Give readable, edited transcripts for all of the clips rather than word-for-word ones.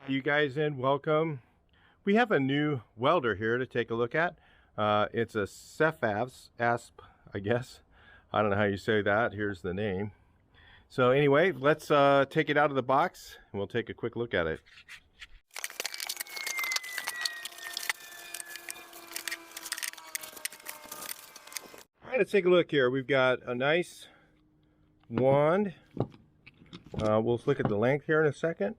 You guys in, welcome. We have a new welder here to take a look at. It's a Sefaspe, I guess. I don't know how you say that. Here's the name. So anyway, let's take it out of the box and we'll take a quick look at it. All right, let's take a look here. We've got a nice wand. We'll look at the length here in a second.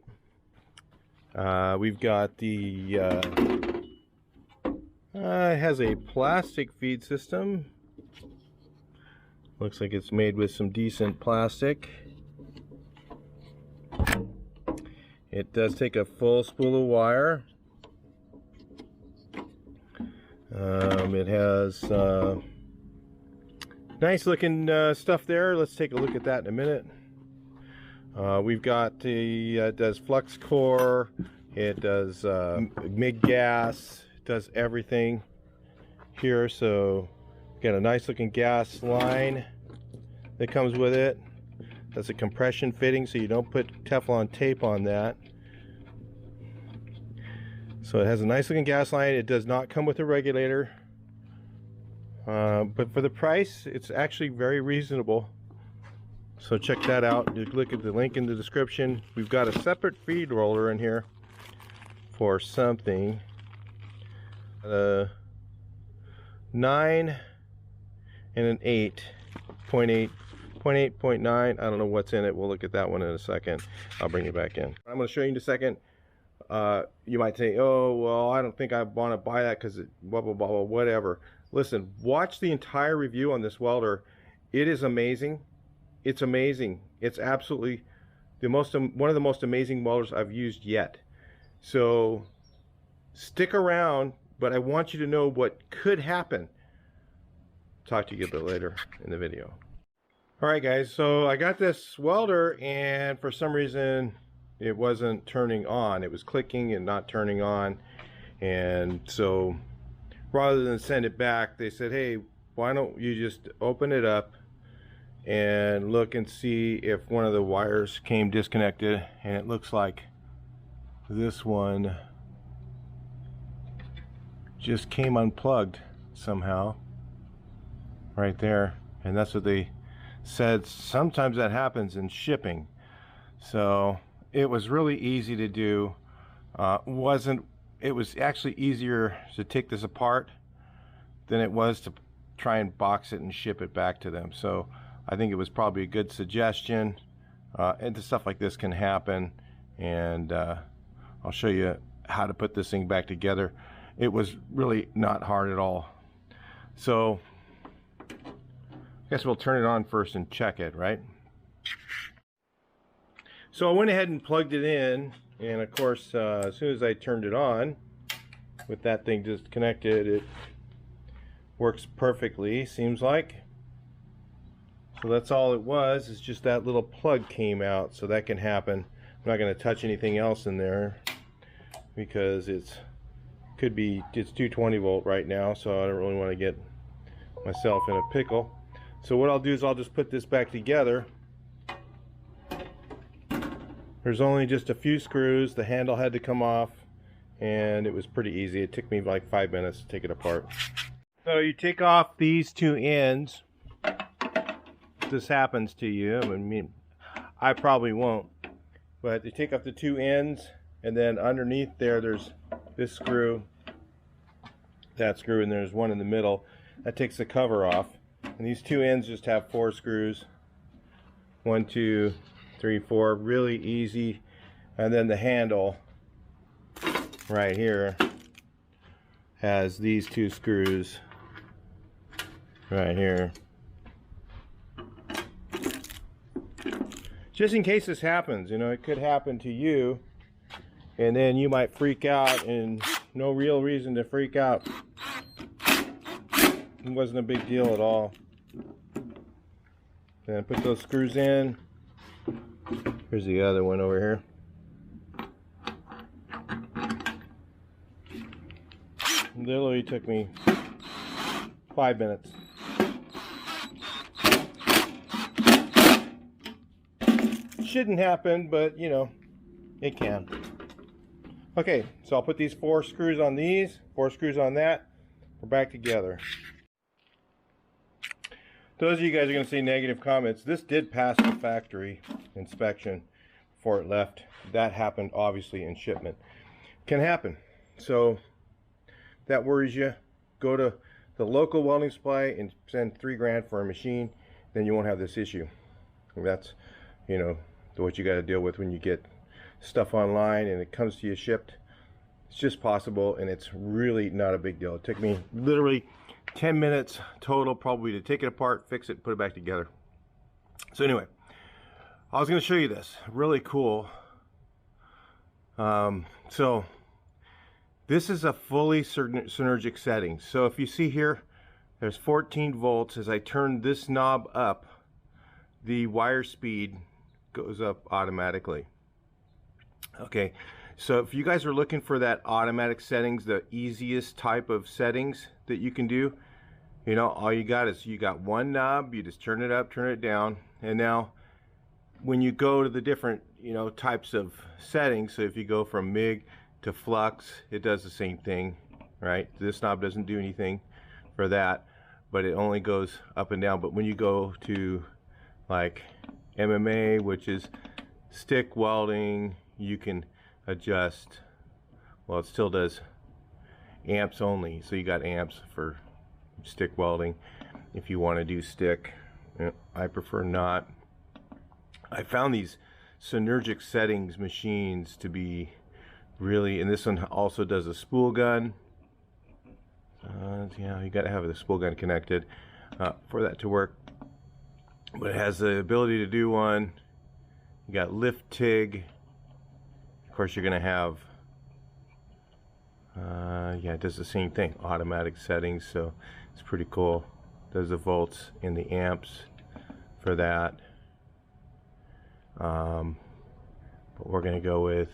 We've got the, it has a plastic feed system. Looks like it's made with some decent plastic. It does take a full spool of wire. It has nice looking stuff there. Let's take a look at that in a minute. We've got the, it does flux core, it does MIG gas, it does everything here. So got a nice looking gas line that comes with it. That's a compression fitting, so you don't put Teflon tape on that. So it has a nice looking gas line. It does not come with a regulator, but for the price it's actually very reasonable. So check that out. You look at the link in the description. We've got a separate feed roller in here for something. 9 and an 8. 0.8, 0.9. I don't know what's in it. We'll look at that one in a second. I'll bring it back in. I'm going to show you in a second. You might say, oh, well, I don't think I want to buy that because it blah, blah, blah, blah, whatever. Listen, watch the entire review on this welder. It is amazing. It's amazing. It's absolutely one of the most amazing welders I've used yet. So stick around, but I want you to know what could happen. Talk to you a bit later in the video. All right, guys, so I got this welder and for some reason it wasn't turning on. It was clicking and not turning on. And so rather than send it back, they said, hey, why don't you just open it up and look and see if one of the wires came disconnected. And it looks like this one just came unplugged somehow right there. And that's what they said. Sometimes that happens in shipping. So it was really easy to do. It was actually easier to take this apart than it was to try and box it and ship it back to them. So I think it was probably a good suggestion, and stuff like this can happen, and I'll show you how to put this thing back together. It was really not hard at all. So I guess we'll turn it on first and check it, right? So I went ahead and plugged it in, and of course as soon as I turned it on with that thing disconnected, it works perfectly, seems like. So that's all it was, is just that little plug came out, so that can happen. I'm not going to touch anything else in there because it's 220 volt right now, so I don't really want to get myself in a pickle. So what I'll do is I'll just put this back together. There's only just a few screws. The handle had to come off, and it was pretty easy. It took me like 5 minutes to take it apart. So you take off these two ends. This happens to you, I mean, I probably won't, but you take off the two ends, and then underneath there's this screw, that screw, and there's one in the middle that takes the cover off. And these two ends just have 4 screws. 1, 2, 3, 4, really easy. And then the handle right here has these 2 screws right here. Just in case this happens, you know, it could happen to you, and then you might freak out, and no real reason to freak out. It wasn't a big deal at all. Then put those screws in. Here's the other one over here. It literally took me 5 minutes. Shouldn't happen, but you know, it can. Okay, so I'll put these 4 screws on these, 4 screws on that. We're back together. Those of you guys are going to see negative comments. This did pass the factory inspection before it left. That happened obviously in shipment. Can happen. So that worries you. Go to the local welding supply and spend $3 grand for a machine, then you won't have this issue. And that's, you know, what you got to deal with when you get stuff online and it comes to you shipped. It's just possible, and it's really not a big deal. It took me literally 10 minutes total probably to take it apart, fix it, put it back together. So anyway, I was going to show you this. Really cool. So this is a fully synergic setting. So if you see here, there's 14 volts. As I turn this knob up, the wire speed goes up automatically. Okay, so if you guys are looking for that automatic settings, the easiest type of settings that you can do, you know, all you got is you got one knob, you just turn it up, turn it down, and now when you go to the different, you know, types of settings, so if you go from MIG to flux, it does the same thing, right? This knob doesn't do anything for that, but it only goes up and down. But when you go to like MMA, which is stick welding, you can adjust, well, it still does amps only, so you got amps for stick welding if you want to do stick. I prefer not. I found these synergic settings machines to be really, and this one also does a spool gun. Yeah, you got to have the spool gun connected for that to work, but it has the ability to do one. You got lift TIG. Of course, you're going to have yeah, it does the same thing, automatic settings, so it's pretty cool. Does the volts and the amps for that. But we're going to go with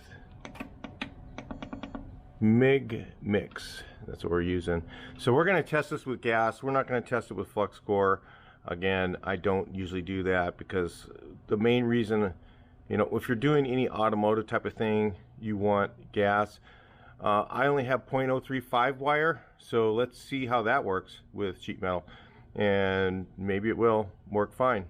MIG mix. That's what we're using. So we're going to test this with gas. We're not going to test it with flux core. Again, I don't usually do that because the main reason, you know, if you're doing any automotive type of thing, you want gas. I only have 0.035 wire, so let's see how that works with sheet metal, and maybe it will work fine.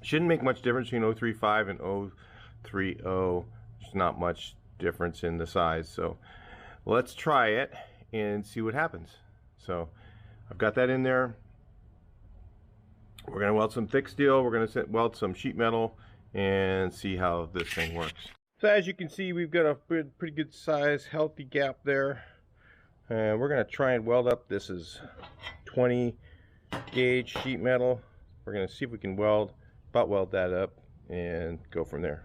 Shouldn't make much difference between 0.35 and 0.30. There's not much difference in the size, so let's try it and see what happens. So I've got that in there. We're going to weld some thick steel, we're going to weld some sheet metal and see how this thing works. So as you can see, we've got a pretty good size, healthy gap there. And we're going to try and weld up. This is 20 gauge sheet metal. We're going to see if we can weld that up and go from there.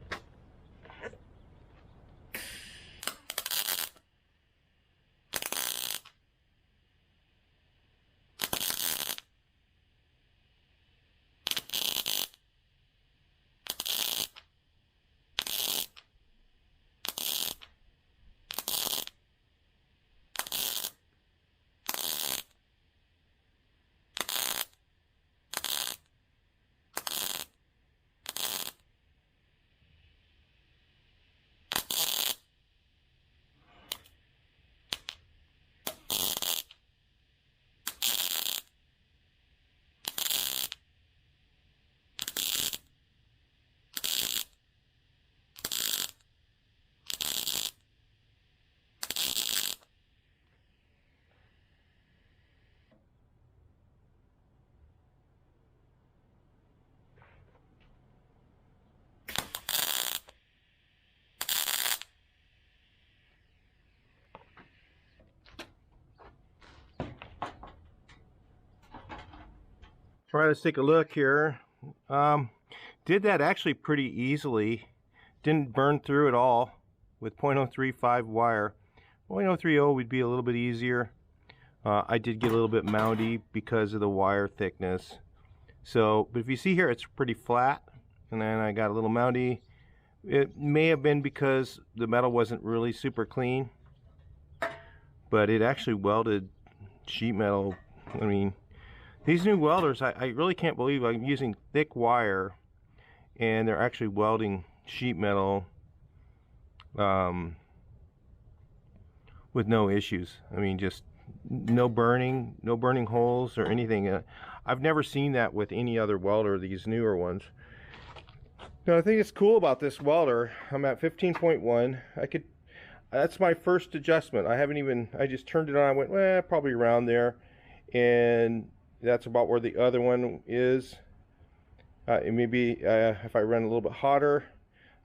Try to take a look here. Did that actually pretty easily. Didn't burn through at all with 0.035 wire. 0.030 would be a little bit easier. I did get a little bit mounty because of the wire thickness. So, but if you see here, it's pretty flat, and then I got a little mounty. It may have been because the metal wasn't really super clean, but it actually welded sheet metal. I mean, these new welders, I really can't believe I'm using thick wire and they're actually welding sheet metal with no issues. I mean, just no burning holes or anything. I've never seen that with any other welder, these newer ones. Now, I think it's cool about this welder, I'm at 15.1. That's my first adjustment. I just turned it on, I went, well, probably around there. And that's about where the other one is. Maybe if I run a little bit hotter,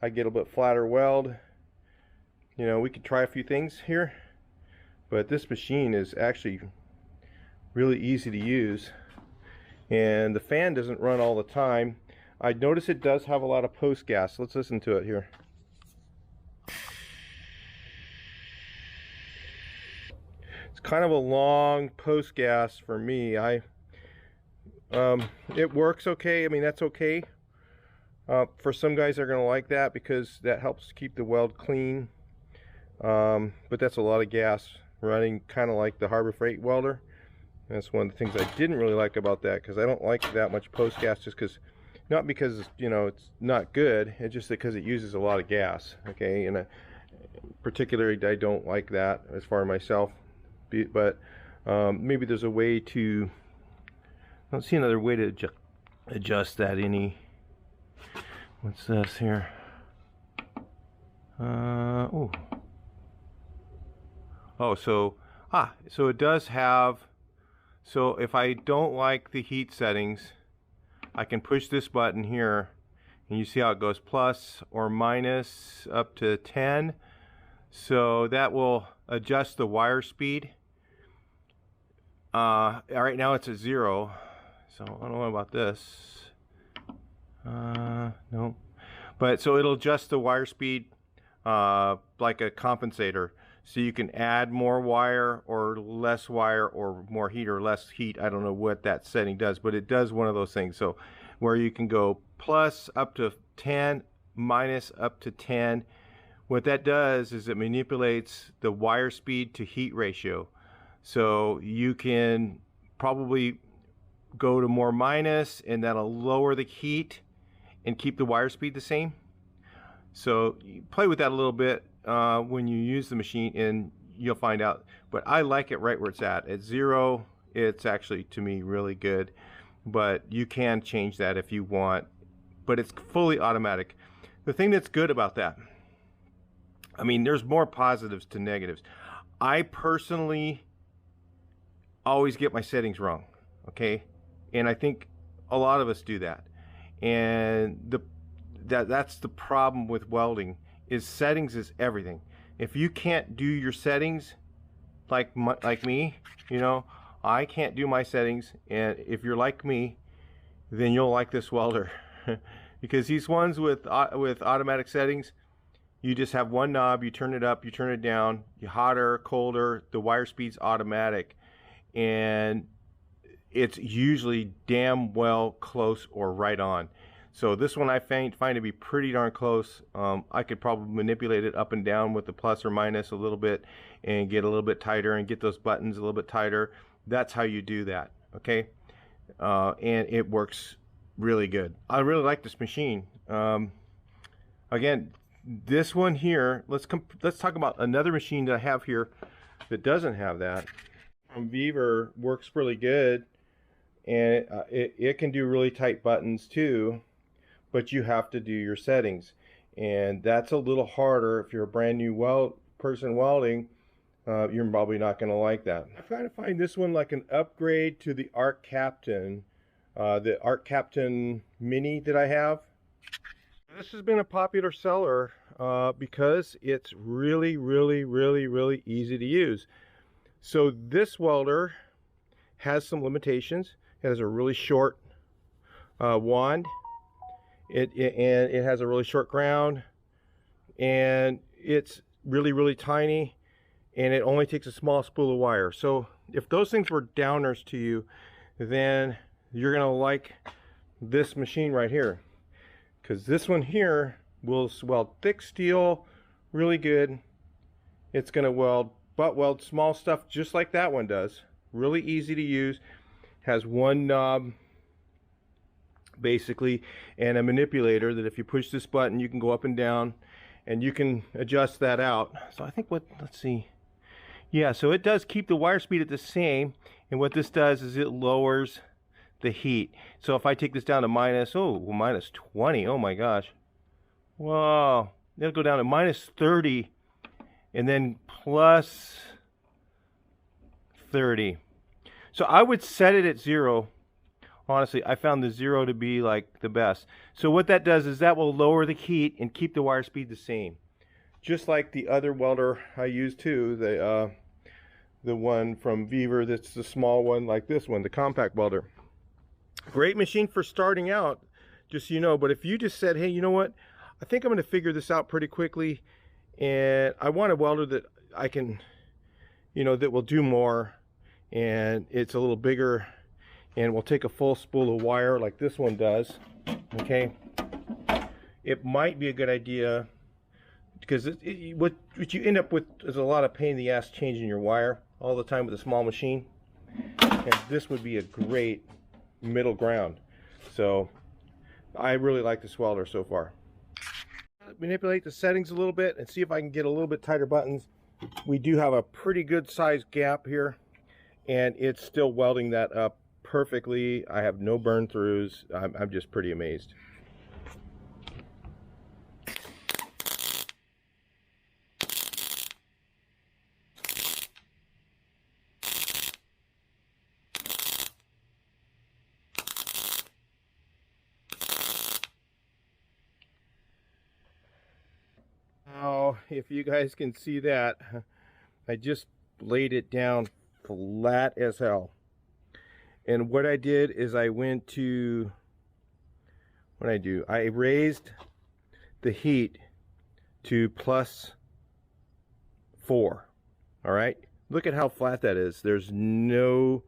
I get a little bit flatter weld. You know, we could try a few things here. But this machine is actually really easy to use. And the fan doesn't run all the time. I notice it does have a lot of post gas. Let's listen to it here. It's kind of a long post gas for me. It works okay. I mean, that's okay. For some guys, they're going to like that because that helps keep the weld clean. But that's a lot of gas running, kind of like the Harbor Freight welder. And that's one of the things I didn't really like about that, because I don't like that much post gas, just because, not because, you know, it's not good, it's just because it uses a lot of gas. Okay, and particularly I don't like that as far as myself. But maybe there's a way to, I don't see another way to adjust that any. What's this here? Oh, so it does have, so if I don't like the heat settings, I can push this button here, and you see how it goes plus or minus up to 10. So that will adjust the wire speed. Right now it's at 0, so I don't know about this. No, but so it'll adjust the wire speed like a compensator, so you can add more wire or less wire, or more heat or less heat. I don't know what that setting does, but it does one of those things. So where you can go plus up to 10, minus up to 10. What that does is it manipulates the wire speed to heat ratio. So you can probably go to more minus, and that'll lower the heat and keep the wire speed the same. So you play with that a little bit when you use the machine, and you'll find out. But I like it right where it's at. At 0, it's actually, to me, really good. But you can change that if you want. But it's fully automatic. The thing that's good about that, I mean, there's more positives to negatives. I personally always get my settings wrong, okay? And I think a lot of us do that. And that's the problem with welding, is settings is everything. If you can't do your settings like me, you know, I can't do my settings, and if you're like me, then you'll like this welder. Because these ones with automatic settings, you just have one knob, you turn it up, you turn it down, you hotter, colder, the wire speed's automatic, and it's usually damn well close or right on. So this one I find to be pretty darn close. I could probably manipulate it up and down with the plus or minus a little bit, and get a little bit tighter, and get those buttons a little bit tighter. That's how you do that, okay? And it works really good. I really like this machine. Again, this one here, let's talk about another machine that I have here that doesn't have that. Beaver works really good, and it can do really tight buttons too, but you have to do your settings, and that's a little harder if you're a brand new person welding. You're probably not going to like that. I kind of find this one like an upgrade to the Arc Captain, Mini that I have. This has been a popular seller because it's really easy to use. So this welder has some limitations. It has a really short wand. And it has a really short ground, and it's really tiny, and it only takes a small spool of wire. So if those things were downers to you, then you're gonna like this machine right here, because this one here will weld thick steel really good. It's gonna butt weld small stuff just like that one does. Really easy to use. Has one knob basically, and a manipulator that if you push this button, you can go up and down, and you can adjust that out. So I think let's see, Yeah, so it does keep the wire speed at the same, and what this does is it lowers the heat. So if I take this down to minus 20, oh my gosh. Whoa, it'll go down to minus 30 and then plus 30. So I would set it at 0. Honestly, I found the 0 to be like the best. So what that does is that will lower the heat and keep the wire speed the same. Just like the other welder I use too, the one from Weaver, that's the small one, like this one, the compact welder. Great machine for starting out, just so you know. But if you just said, hey, you know what, I think I'm going to figure this out pretty quickly, and I want a welder that I can, you know, that will do more, and it's a little bigger, and will take a full spool of wire like this one does, okay, it might be a good idea, because what you end up with is a lot of pain in the ass changing your wire all the time with a small machine, and this would be a great middle ground. So I really like this welder so far. Manipulate the settings a little bit and see if I can get a little bit tighter buttons. We do have a pretty good sized gap here, and it's still welding that up perfectly. I have no burn throughs. I'm just pretty amazed. Now, if you guys can see that, I just laid it down flat as hell. And what I did is I went to, I raised the heat to +4. All right, look at how flat that is. There's no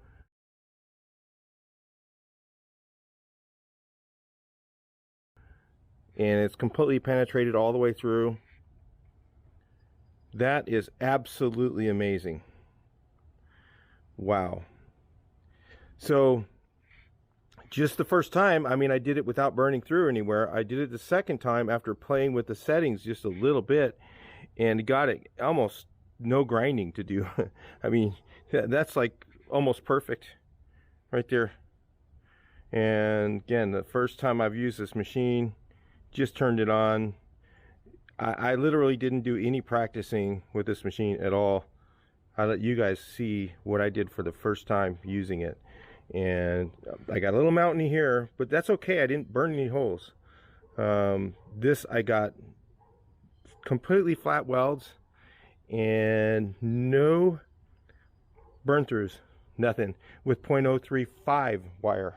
and it's completely penetrated all the way through. That is absolutely amazing. Wow. So just the first time, I mean, I did it without burning through anywhere. I did it the second time after playing with the settings just a little bit, and got it almost no grinding to do. I mean, that's like almost perfect right there. And again, the first time I've used this machine, just turned it on. I literally didn't do any practicing with this machine at all. I let you guys see what I did for the first time using it. And I got a little mountainy here, but that's okay. I didn't burn any holes. This, I got completely flat welds and no burn throughs, nothing, with 0.035 wire.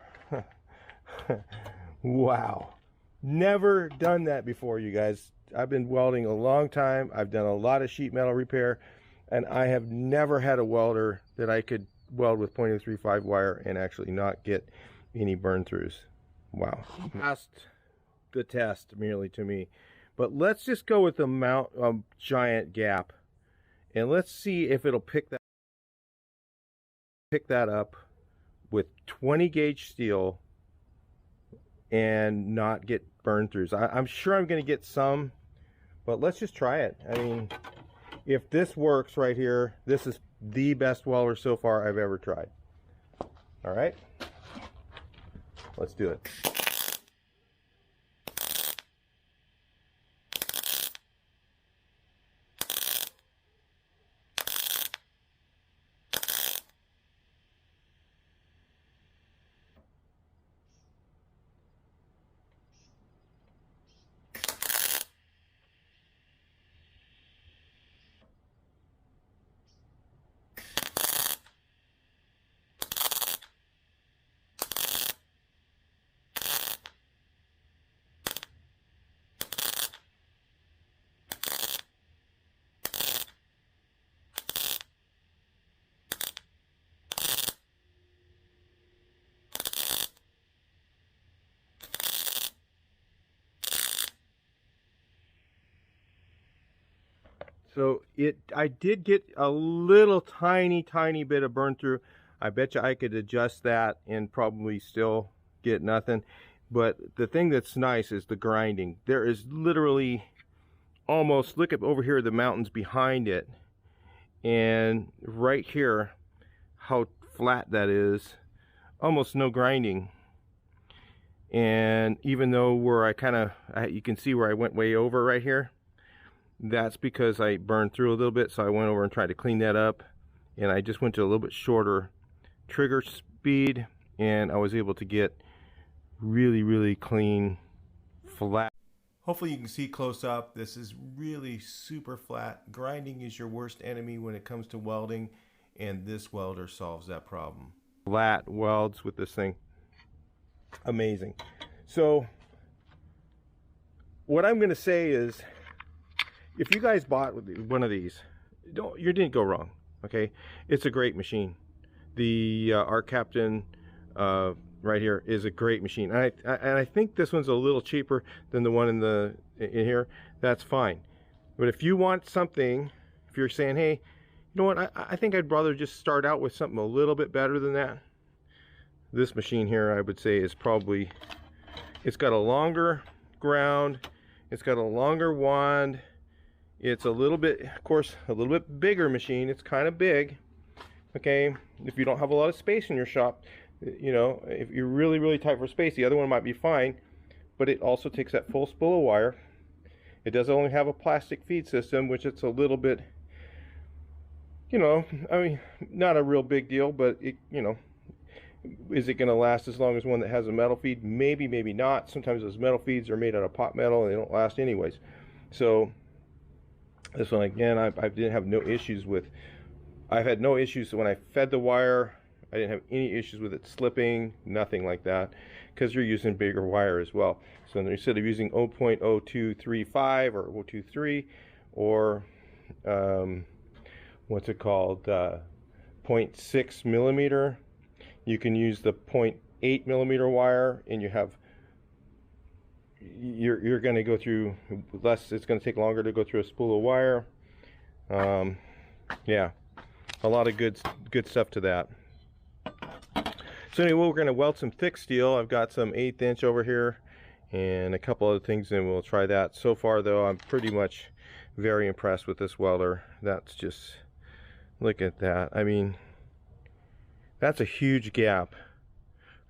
Wow. Never done that before, you guys. I've been welding a long time. I've done a lot of sheet metal repair, and I have never had a welder that I could weld with 0.035 wire and actually not get any burn throughs. Wow. Passed the test merely to me. But let's just go with the giant gap, and let's see if it'll pick that up with 20 gauge steel and not get burn throughs. I'm sure I'm going to get some, but let's just try it. I mean, if this works right here, this is the best welder so far I've ever tried. All right, let's do it. So I did get a little tiny bit of burn through. I bet you I could adjust that and probably still get nothing. But the thing that's nice is the grinding. There is literally almost, look up over here, the mountains behind it. and right here, how flat that is, almost no grinding. And even though where you can see where I went way over right here, that's because I burned through a little bit, so I went over and tried to clean that up, and I just went to a little bit shorter trigger speed, and I was able to get really clean, flat. Hopefully you can see close up, this is really super flat. Grinding is your worst enemy when it comes to welding, and this welder solves that problem. Flat welds with this thing, amazing. So what I'm going to say is, if you guys bought one of these, you didn't go wrong. Okay, it's a great machine. The our Captain right here is a great machine. And I think this one's a little cheaper than the one in here. That's fine. But if you want something, if you're saying, hey, you know what, I think I'd rather just start out with something a little bit better than that, this machine here, I would say, is probably, it's got a longer ground, it's got a longer wand, it's a little bit, of course, a little bit bigger machine. It's kind of big. Okay, if you don't have a lot of space in your shop, you know, if you're really tight for space, the other one might be fine, but it also takes that full spool of wire. It does only have a plastic feed system, which it's a little bit, you know, I mean, not a real big deal, but it, you know, is it going to last as long as one that has a metal feed? Maybe, maybe not. Sometimes those metal feeds are made out of pot metal and they don't last anyways. So this one, again, I didn't have no issues with. I've had no issues when I fed the wire. I didn't have any issues with it slipping, nothing like that, because you're using bigger wire as well. So instead of using 0.0235 or 0.023 or what's it called, 0.6 millimeter, you can use the 0.8 millimeter wire, and you're going to go through less. It's going to take longer to go through a spool of wire. Yeah, a lot of good stuff to that. So anyway, we're going to weld some thick steel. I've got some 1/8 inch over here and a couple other things, and we'll try that. So far though, I'm pretty much very impressed with this welder. That's just, look at that. I mean, that's a huge gap.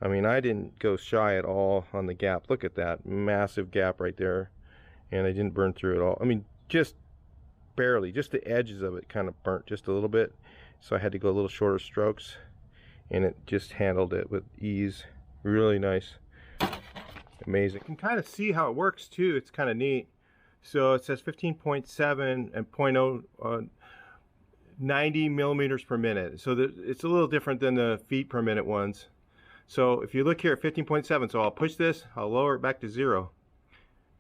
I mean, I didn't go shy at all on the gap. Look at that massive gap right there, and I didn't burn through it all. I mean, just barely, just the edges of it kind of burnt just a little bit, so I had to go a little shorter strokes, and it just handled it with ease. Really nice, amazing. You can kind of see how it works too. It's kind of neat. So it says 15.7 and 0.0 90 millimeters per minute. So it's a little different than the feet per minute ones. So if you look here at 15.7, so I'll push this, I'll lower it back to 0,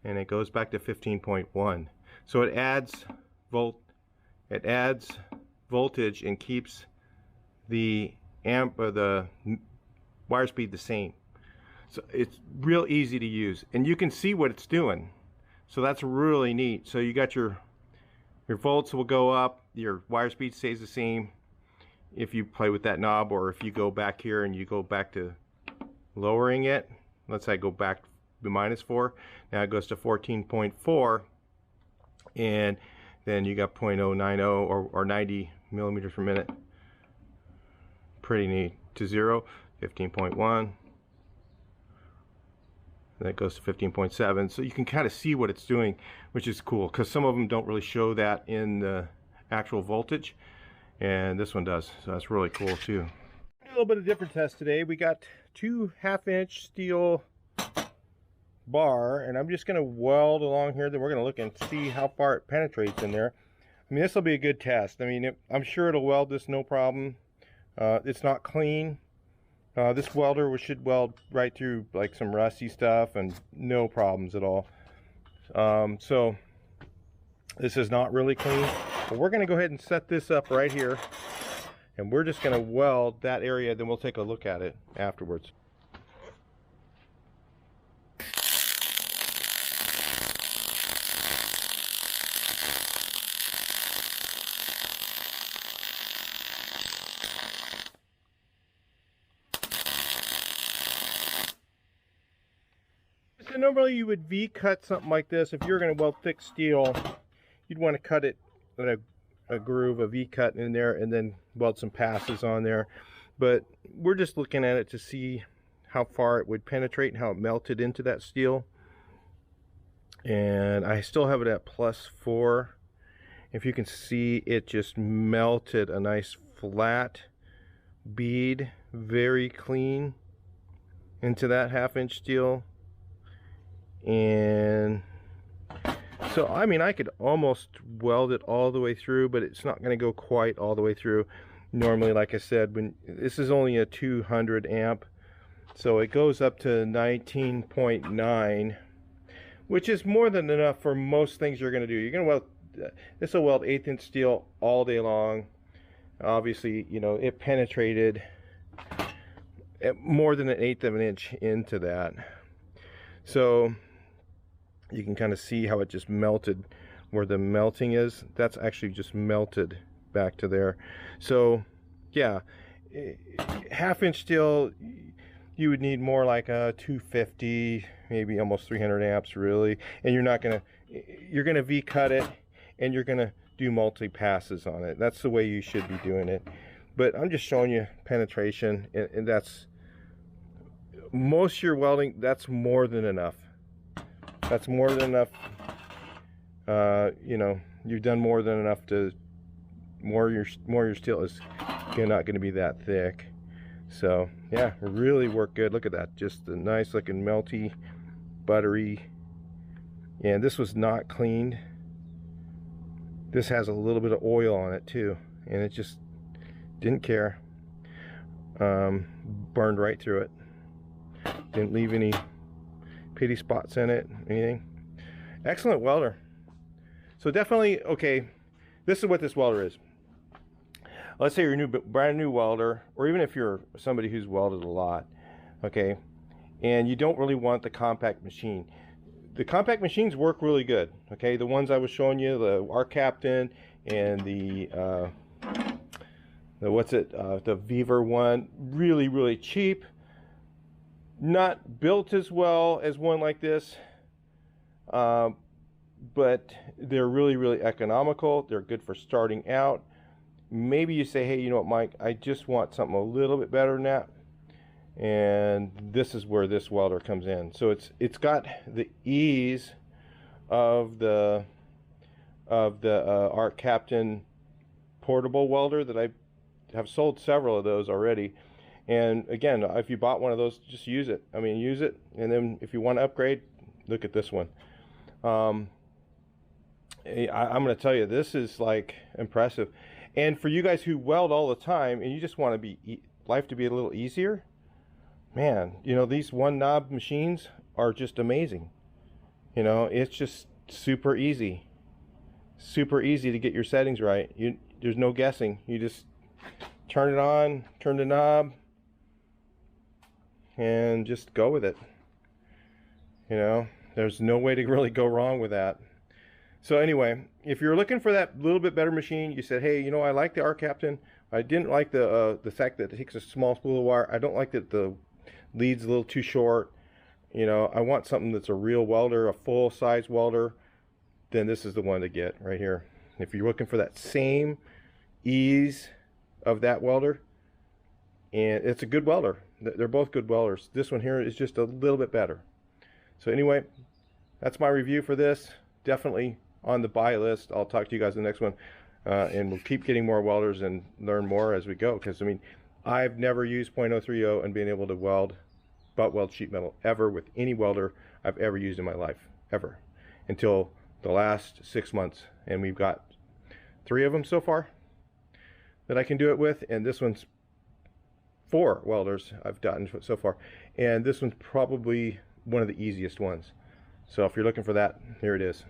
and it goes back to 15.1. So it adds voltage and keeps the the wire speed the same. So it's real easy to use, and you can see what it's doing. So that's really neat. So you got your volts will go up, your wire speed stays the same if you play with that knob, or if you go back here and you go back to lowering it. Let's say I go back to -4. Now it goes to 14.4, and then you got 0.090 or 90 millimeters per minute. Pretty neat. To 0, 15.1. That goes to 15.7. So you can kind of see what it's doing, which is cool, because some of them don't really show that in the actual voltage, and this one does. So that's really cool too. A little bit of different test today. We got 2 1/2-inch steel bar, and I'm just going to weld along here. Then we're going to look and see how far it penetrates in there. I mean, this will be a good test. I mean, I'm sure it'll weld this no problem. It's not clean. This welder should weld right through like some rusty stuff and no problems at all. So this is not really clean, but we're going to go ahead and set this up right here, and we're just going to weld that area, then we'll take a look at it afterwards. So normally you would V-cut something like this. If you're going to weld thick steel, you'd want to cut it at a groove, a V-cut in there, and then weld some passes on there. But we're just looking at it to see how far it would penetrate and how it melted into that steel. And I still have it at +4. If you can see, it just melted a nice flat bead, very clean, into that 1/2 inch steel. And so, I mean, I could almost weld it all the way through, but it's not going to go quite all the way through. Normally, like I said, when this is only a 200 amp, so it goes up to 19.9, which is more than enough for most things you're going to do. You're going to weld, this will weld 1/8 inch steel all day long. Obviously, you know, it penetrated more than 1/8 of an inch into that. So you can kind of see how it just melted where the melting is. That's actually just melted back to there. So yeah, 1/2 inch steel, you would need more like a 250, maybe almost 300 amps really. And you're gonna V-cut it, and you're gonna do multi passes on it. That's the way you should be doing it. But I'm just showing you penetration, and that's most of your welding. That's more than enough. That's more than enough. You know, you've done more than enough to your steel is not going to be that thick. So yeah, really worked good. Look at that, just a nice looking melty, buttery. And this was not cleaned. This has a little bit of oil on it too, and it just didn't care. Burned right through it. Didn't leave any pity spots in it, anything. Excellent welder. So definitely, okay, this is what this welder is. Let's say you're a brand new welder, or even if you're somebody who's welded a lot, okay, and you don't really want the compact machine. The compact machines work really good, okay. The ones I was showing you, the R Captain and the Weaver one, really cheap. Not built as well as one like this, but they're really economical. They're good for starting out. Maybe you say, hey, you know what, Mike, I just want something a little bit better than that, and this is where this welder comes in. So it's got the ease of the R Captain portable welder that I have sold several of those already. And again, if you bought one of those, just use it. I mean, use it, and then if you want to upgrade, look at this one. I'm going to tell you, this is like impressive. And for you guys who weld all the time and you just want life to be a little easier, man, you know, these one knob machines are just amazing. You know, it's just super easy to get your settings right. There's no guessing. You just turn it on, turn the knob, and just go with it. You know, there's no way to really go wrong with that. So anyway, if you're looking for that little bit better machine, you said, hey, you know, I like the R Captain. I didn't like the fact that it takes a small spool of wire. I don't like that the lead's a little too short. You know, I want something that's a real welder, a full size welder. Then this is the one to get right here. If you're looking for that same ease of that welder, and it's a good welder. They're both good welders. This one here is just a little bit better. So anyway, that's my review for this. Definitely on the buy list. I'll talk to you guys in the next one, and we'll keep getting more welders and learn more as we go, because I mean, I've never used .030 and been able to butt weld sheet metal ever with any welder I've ever used in my life, ever, until the last 6 months. And we've got 3 of them so far that I can do it with, and this one's 4 welders I've gotten so far, and this one's probably one of the easiest ones. So if you're looking for that, here it is.